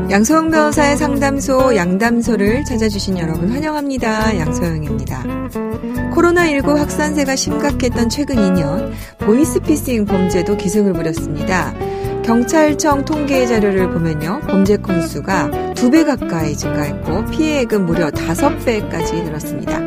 양소영 변호사의 상담소 양담소를 찾아주신 여러분 환영합니다. 양소영입니다. 코로나19 확산세가 심각했던 최근 2년 보이스피싱 범죄도 기승을 부렸습니다. 경찰청 통계 자료를 보면요. 범죄 건수가 2배 가까이 증가했고 피해액은 무려 5배까지 늘었습니다.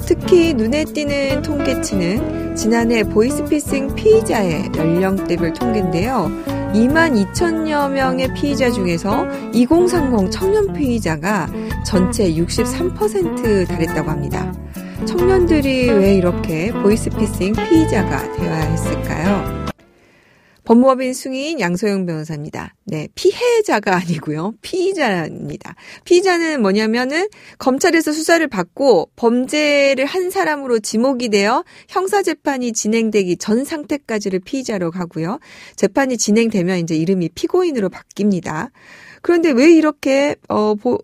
특히 눈에 띄는 통계치는 지난해 보이스피싱 피의자의 연령대별 통계인데요. 22,000여 명의 피의자 중에서 2030 청년 피의자가 전체 63% 달했다고 합니다. 청년들이 왜 이렇게 보이스피싱 피의자가 되어야 했을까요? 법무법인 승인 양소영 변호사입니다. 네, 피해자가 아니고요. 피의자입니다. 피의자는 뭐냐면은 검찰에서 수사를 받고 범죄를 한 사람으로 지목이 되어 형사재판이 진행되기 전 상태까지를 피의자로 가고요. 재판이 진행되면 이제 이름이 피고인으로 바뀝니다. 그런데 왜 이렇게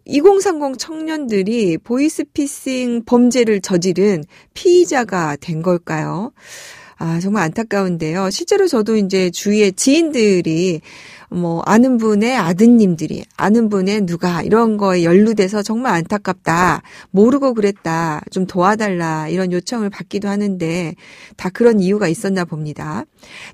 2030 청년들이 보이스피싱 범죄를 저지른 피의자가 된 걸까요? 정말 안타까운데요. 실제로 저도 이제 주위에 지인들이 아는 분의 아드님들이, 아는 분의 누가 이런 거에 연루돼서 정말 안타깝다. 모르고 그랬다. 좀 도와달라. 이런 요청을 받기도 하는데 다 그런 이유가 있었나 봅니다.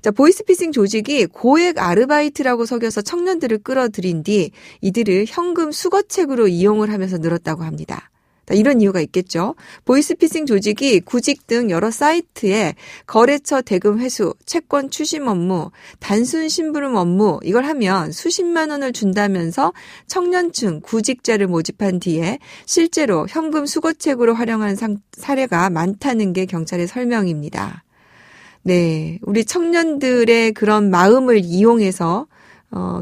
자, 보이스피싱 조직이 고액 아르바이트라고 속여서 청년들을 끌어들인 뒤 이들을 현금 수거책으로 이용을 하면서 늘었다고 합니다. 이런 이유가 있겠죠. 보이스피싱 조직이 구직 등 여러 사이트에 거래처 대금 회수, 채권 추심 업무, 단순 심부름 업무 이걸 하면 수십만 원을 준다면서 청년층 구직자를 모집한 뒤에 실제로 현금 수거책으로 활용한 사례가 많다는 게 경찰의 설명입니다. 네, 우리 청년들의 그런 마음을 이용해서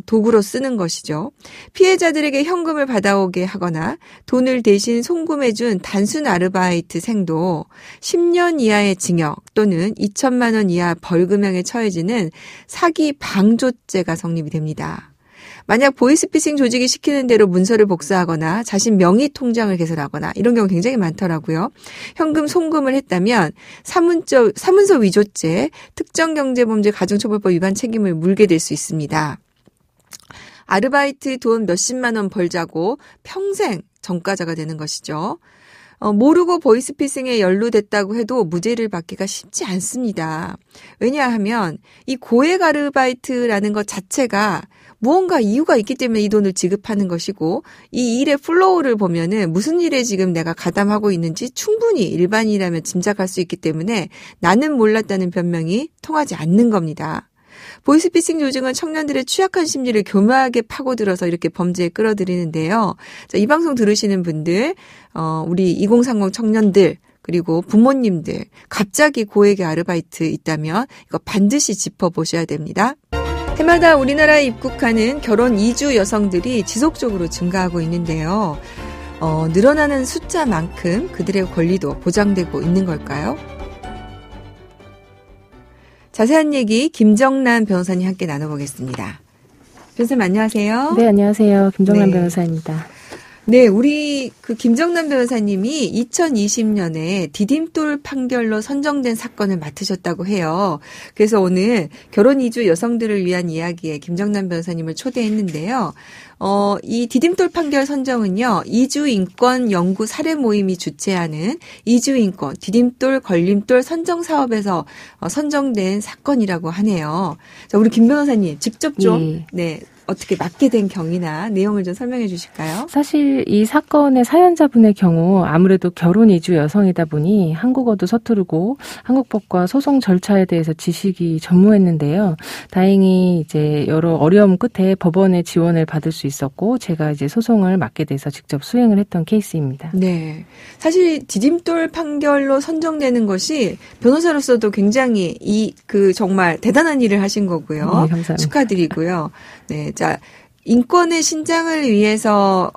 도구로 쓰는 것이죠. 피해자들에게 현금을 받아오게 하거나 돈을 대신 송금해준 단순 아르바이트생도 10년 이하의 징역 또는 2천만 원 이하 벌금형에 처해지는 사기 방조죄가 성립이 됩니다. 만약 보이스피싱 조직이 시키는 대로 문서를 복사하거나 자신 명의 통장을 개설하거나 이런 경우 굉장히 많더라고요. 현금 송금을 했다면 사문서 위조죄, 특정경제범죄 가중처벌법 위반 책임을 물게 될 수 있습니다. 아르바이트 돈 몇십만 원 벌자고 평생 전과자가 되는 것이죠. 모르고 보이스피싱에 연루됐다고 해도 무죄를 받기가 쉽지 않습니다. 왜냐하면 이 고액 아르바이트라는 것 자체가 무언가 이유가 있기 때문에 이 돈을 지급하는 것이고 이 일의 플로우를 보면은 무슨 일에 지금 내가 가담하고 있는지 충분히 일반인이라면 짐작할 수 있기 때문에 나는 몰랐다는 변명이 통하지 않는 겁니다. 보이스피싱 조직은 청년들의 취약한 심리를 교묘하게 파고들어서 이렇게 범죄에 끌어들이는데요. 자, 이 방송 들으시는 분들, 우리 2030 청년들, 그리고 부모님들, 갑자기 고액의 아르바이트 있다면 이거 반드시 짚어보셔야 됩니다. 해마다 우리나라에 입국하는 결혼 이주 여성들이 지속적으로 증가하고 있는데요. 늘어나는 숫자만큼 그들의 권리도 보장되고 있는 걸까요? 자세한 얘기 김정란 변호사님 함께 나눠보겠습니다. 변호사님 안녕하세요. 네, 안녕하세요. 김정란 변호사입니다. 네, 우리 김정란 변호사님이 2020년에 디딤돌 판결로 선정된 사건을 맡으셨다고 해요. 그래서 오늘 결혼 이주 여성들을 위한 이야기에 김정란 변호사님을 초대했는데요. 이 디딤돌 판결 선정은요, 이주인권 연구 사례 모임이 주최하는 이주인권 디딤돌 걸림돌 선정 사업에서 선정된 사건이라고 하네요. 자, 우리 김 변호사님 직접 좀, 네. 어떻게 맡게 된 경위나 내용을 좀 설명해 주실까요? 사실 이 사건의 사연자분의 경우 아무래도 결혼 이주 여성이다 보니 한국어도 서투르고 한국법과 소송 절차에 대해서 지식이 전무했는데요. 다행히 이제 여러 어려움 끝에 법원의 지원을 받을 수 있었고 제가 이제 소송을 맡게 돼서 직접 수행을 했던 케이스입니다. 네. 사실 디딤돌 판결로 선정되는 것이 변호사로서도 굉장히 정말 대단한 일을 하신 거고요. 네, 감사합니다. 축하드리고요. 네. 자, 인권의 신장을 위해서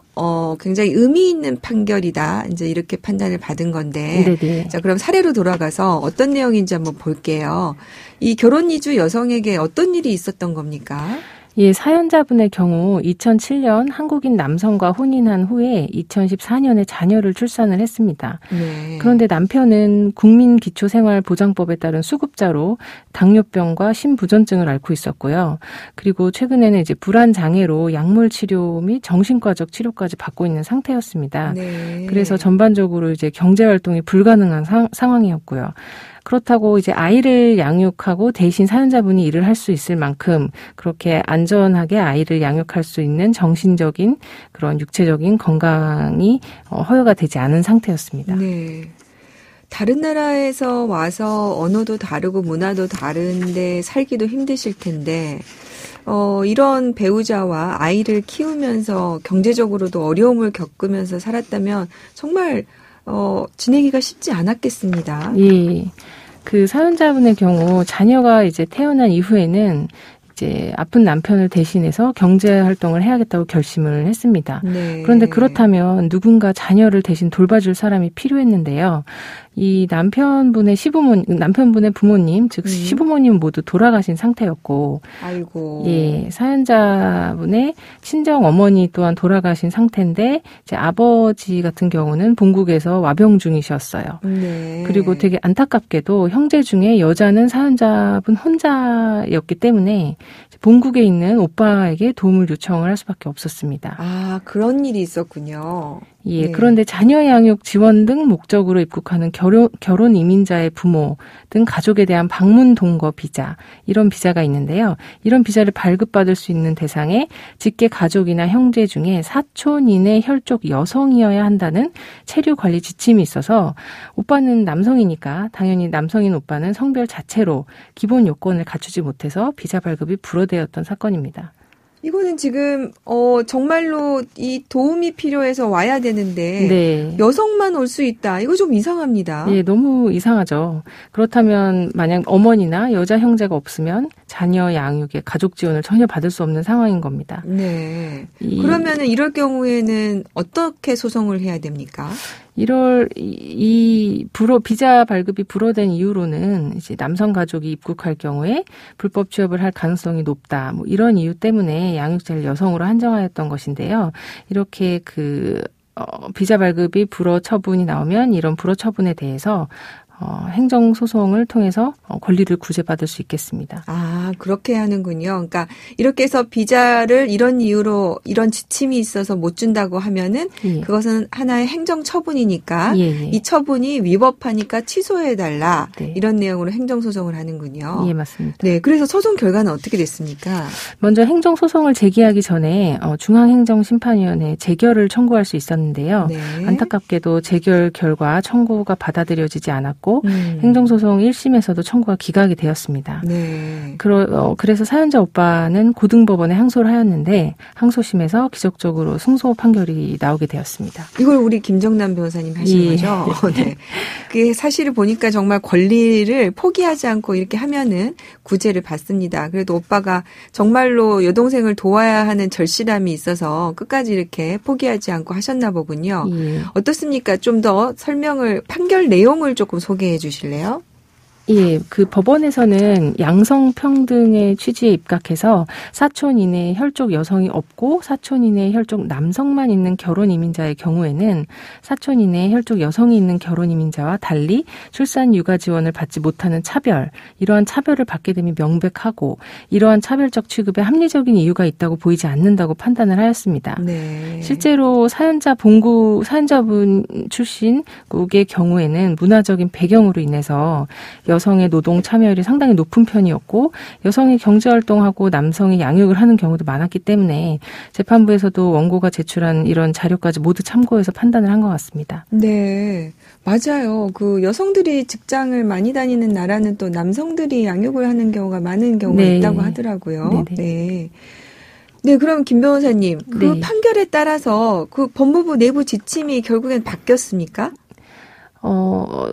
굉장히 의미 있는 판결이다. 이제 이렇게 판단을 받은 건데. 네네. 자, 그럼 사례로 돌아가서 어떤 내용인지 한번 볼게요. 이 결혼 이주 여성에게 어떤 일이 있었던 겁니까? 예, 사연자분의 경우 2007년 한국인 남성과 혼인한 후에 2014년에 자녀를 출산을 했습니다. 네. 그런데 남편은 국민기초생활보장법에 따른 수급자로 당뇨병과 심부전증을 앓고 있었고요. 그리고 최근에는 이제 불안장애로 약물 치료 및 정신과적 치료까지 받고 있는 상태였습니다. 네. 그래서 전반적으로 이제 경제활동이 불가능한 상황이었고요. 그렇다고 이제 아이를 양육하고 대신 사연자분이 일을 할 수 있을 만큼 그렇게 안전하게 아이를 양육할 수 있는 정신적인 그런 육체적인 건강이 허용가 되지 않은 상태였습니다. 네. 다른 나라에서 와서 언어도 다르고 문화도 다른데 살기도 힘드실 텐데 이런 배우자와 아이를 키우면서 경제적으로도 어려움을 겪으면서 살았다면 정말 지내기가 쉽지 않았겠습니다. 예. 그 사연자분의 경우 자녀가 이제 태어난 이후에는 이제 아픈 남편을 대신해서 경제 활동을 해야겠다고 결심을 했습니다. 네. 그런데 그렇다면 누군가 자녀를 대신 돌봐줄 사람이 필요했는데요. 이 남편분의 부모님, 즉 시부모님 모두 돌아가신 상태였고, 아이고, 예, 사연자분의 친정 어머니 또한 돌아가신 상태인데, 이제 아버지 같은 경우는 본국에서 와병 중이셨어요. 네. 그리고 되게 안타깝게도 형제 중에 여자는 사연자분 혼자였기 때문에 본국에 있는 오빠에게 도움을 요청을 할 수밖에 없었습니다. 아, 그런 일이 있었군요. 예, 네. 그런데 자녀 양육 지원 등 목적으로 입국하는 결혼 이민자의 부모 등 가족에 대한 방문 동거 비자, 이런 비자가 있는데요. 이런 비자를 발급받을 수 있는 대상에 직계 가족이나 형제 중에 사촌 이내 혈족 여성이어야 한다는 체류 관리 지침이 있어서 오빠는 남성이니까 당연히 남성인 오빠는 성별 자체로 기본 요건을 갖추지 못해서 비자 발급이 불허되었던 사건입니다. 이거는 지금 정말로 이 도움이 필요해서 와야 되는데 네. 여성만 올 수 있다. 이거 좀 이상합니다. 예, 너무 이상하죠. 그렇다면 만약 어머니나 여자 형제가 없으면 자녀 양육에 가족 지원을 전혀 받을 수 없는 상황인 겁니다. 네. 그러면은 이럴 경우에는 어떻게 소송을 해야 됩니까? 비자 발급이 불허된 이유로는 이제 남성 가족이 입국할 경우에 불법 취업을 할 가능성이 높다. 뭐 이런 이유 때문에 양육자를 여성으로 한정하였던 것인데요. 이렇게 비자 발급이 불허 처분이 나오면 이런 불허 처분에 대해서 행정소송을 통해서 권리를 구제받을 수 있겠습니다. 아, 그렇게 하는군요. 그러니까 이렇게 해서 비자를 이런 이유로 이런 지침이 있어서 못 준다고 하면은 예. 그것은 하나의 행정 처분이니까 예. 이 처분이 위법하니까 취소해달라. 네. 이런 내용으로 행정소송을 하는군요. 예, 맞습니다. 네, 그래서 소송 결과는 어떻게 됐습니까? 먼저 행정소송을 제기하기 전에 중앙행정심판위원회에 재결을 청구할 수 있었는데요. 네. 안타깝게도 재결 결과 청구가 받아들여지지 않았고 행정소송 1심에서도 청구가 기각이 되었습니다. 네. 그래서 사연자 오빠는 고등법원에 항소를 하였는데 항소심에서 기적적으로 승소 판결이 나오게 되었습니다. 이걸 우리 김정남 변호사님 하신 예. 거죠? 네. 그게 사실을 보니까 정말 권리를 포기하지 않고 이렇게 하면은 구제를 받습니다. 그래도 오빠가 정말로 여동생을 도와야 하는 절실함이 있어서 끝까지 이렇게 포기하지 않고 하셨나 보군요. 예. 어떻습니까? 좀 더 판결 내용을 조금 소개해 주실래요? 예, 그 법원에서는 양성평등의 취지에 입각해서 사촌 이내에 혈족 여성이 없고 사촌 이내에 혈족 남성만 있는 결혼 이민자의 경우에는 사촌 이내에 혈족 여성이 있는 결혼 이민자와 달리 출산 육아 지원을 받지 못하는 이러한 차별을 받게 됨이 명백하고 이러한 차별적 취급에 합리적인 이유가 있다고 보이지 않는다고 판단을 하였습니다. 네. 실제로 사연자분 출신국의 경우에는 문화적인 배경으로 인해서 여성의 노동 참여율이 상당히 높은 편이었고 여성이 경제활동하고 남성이 양육을 하는 경우도 많았기 때문에 재판부에서도 원고가 제출한 이런 자료까지 모두 참고해서 판단을 한 것 같습니다. 네, 맞아요. 그 여성들이 직장을 많이 다니는 나라는 또 남성들이 양육을 하는 경우가 많은 경우가 네. 있다고 하더라고요. 네네. 네. 네, 그럼 김 변호사님, 그 네. 판결에 따라서 그 법무부 내부 지침이 결국엔 바뀌었습니까?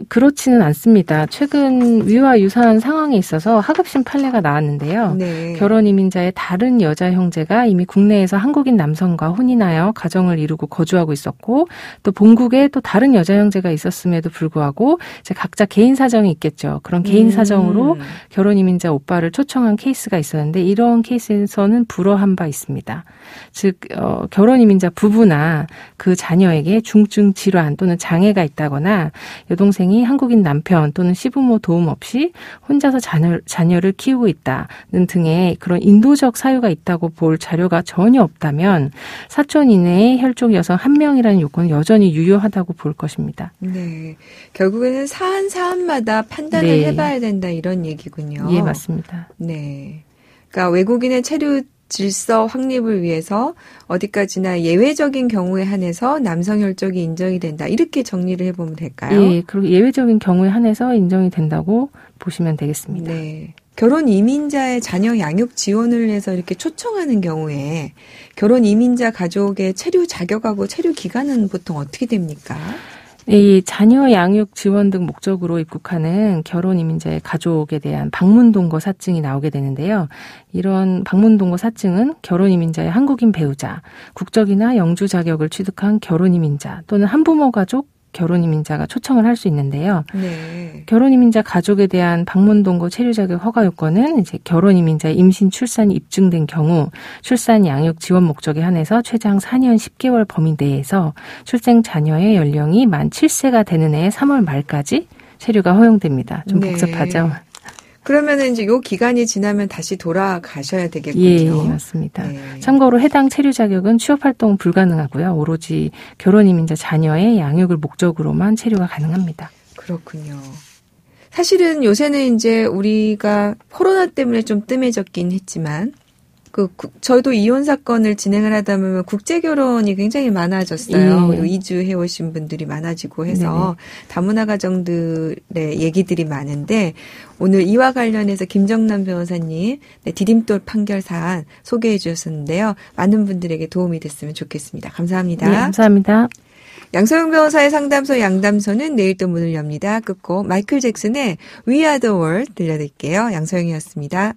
그렇지는 않습니다. 최근 위와 유사한 상황에 있어서 하급심 판례가 나왔는데요. 네. 결혼 이민자의 다른 여자 형제가 이미 국내에서 한국인 남성과 혼인하여 가정을 이루고 거주하고 있었고 또 본국에 또 다른 여자 형제가 있었음에도 불구하고 이제 각자 개인 사정이 있겠죠. 그런 개인 사정으로 결혼 이민자 오빠를 초청한 케이스가 있었는데 이런 케이스에서는 불허한 바 있습니다. 즉 결혼 이민자 부부나 그 자녀에게 중증 질환 또는 장애가 있다거나 여동생이 한국인 남편 또는 시부모 도움 없이 혼자서 자녀를 키우고 있다는 등의 그런 인도적 사유가 있다고 볼 자료가 전혀 없다면 사촌 이내의 혈족 여성 한 명이라는 요건은 여전히 유효하다고 볼 것입니다. 네, 결국에는 사안마다 판단을 네. 해봐야 된다 이런 얘기군요. 예, 맞습니다. 네, 그러니까 외국인의 체류 질서 확립을 위해서 어디까지나 예외적인 경우에 한해서 남성 혈족이 인정이 된다. 이렇게 정리를 해보면 될까요? 예, 그리고 예외적인 경우에 한해서 인정이 된다고 보시면 되겠습니다. 네. 결혼 이민자의 자녀 양육 지원을 해서 이렇게 초청하는 경우에 결혼 이민자 가족의 체류 자격하고 체류 기간은 보통 어떻게 됩니까? 이 자녀 양육 지원 등 목적으로 입국하는 결혼 이민자의 가족에 대한 방문 동거 사증이 나오게 되는데요. 이런 방문 동거 사증은 결혼 이민자의 한국인 배우자, 국적이나 영주 자격을 취득한 결혼 이민자 또는 한부모 가족 결혼 이민자가 초청을 할 수 있는데요. 네. 결혼 이민자 가족에 대한 방문 동거 체류 자격 허가 요건은 이제 결혼 이민자의 임신 출산이 입증된 경우 출산 양육 지원 목적에 한해서 최장 4년 10개월 범위 내에서 출생 자녀의 연령이 만 7세가 되는 해 3월 말까지 체류가 허용됩니다. 좀 네. 복잡하죠. 그러면은 이제 요 기간이 지나면 다시 돌아가셔야 되겠군요. 예, 맞습니다. 네. 참고로 해당 체류 자격은 취업 활동 불가능하고요. 오로지 결혼 이민자 자녀의 양육을 목적으로만 체류가 가능합니다. 그렇군요. 사실은 요새는 이제 우리가 코로나 때문에 좀 뜸해졌긴 했지만 저희도 이혼 사건을 진행을 하다 보면 국제 결혼이 굉장히 많아졌어요. 예. 그리고 이주해 오신 분들이 많아지고 해서 다문화 가정들의 얘기들이 많은데 오늘 이와 관련해서 김정남 변호사님 디딤돌 판결 사안 소개해 주셨는데요. 많은 분들에게 도움이 됐으면 좋겠습니다. 감사합니다. 네, 감사합니다. 양소영 변호사의 상담소 양담소는 내일 또 문을 엽니다. 끝곡 마이클 잭슨의 We Are The World 들려드릴게요. 양소영이었습니다.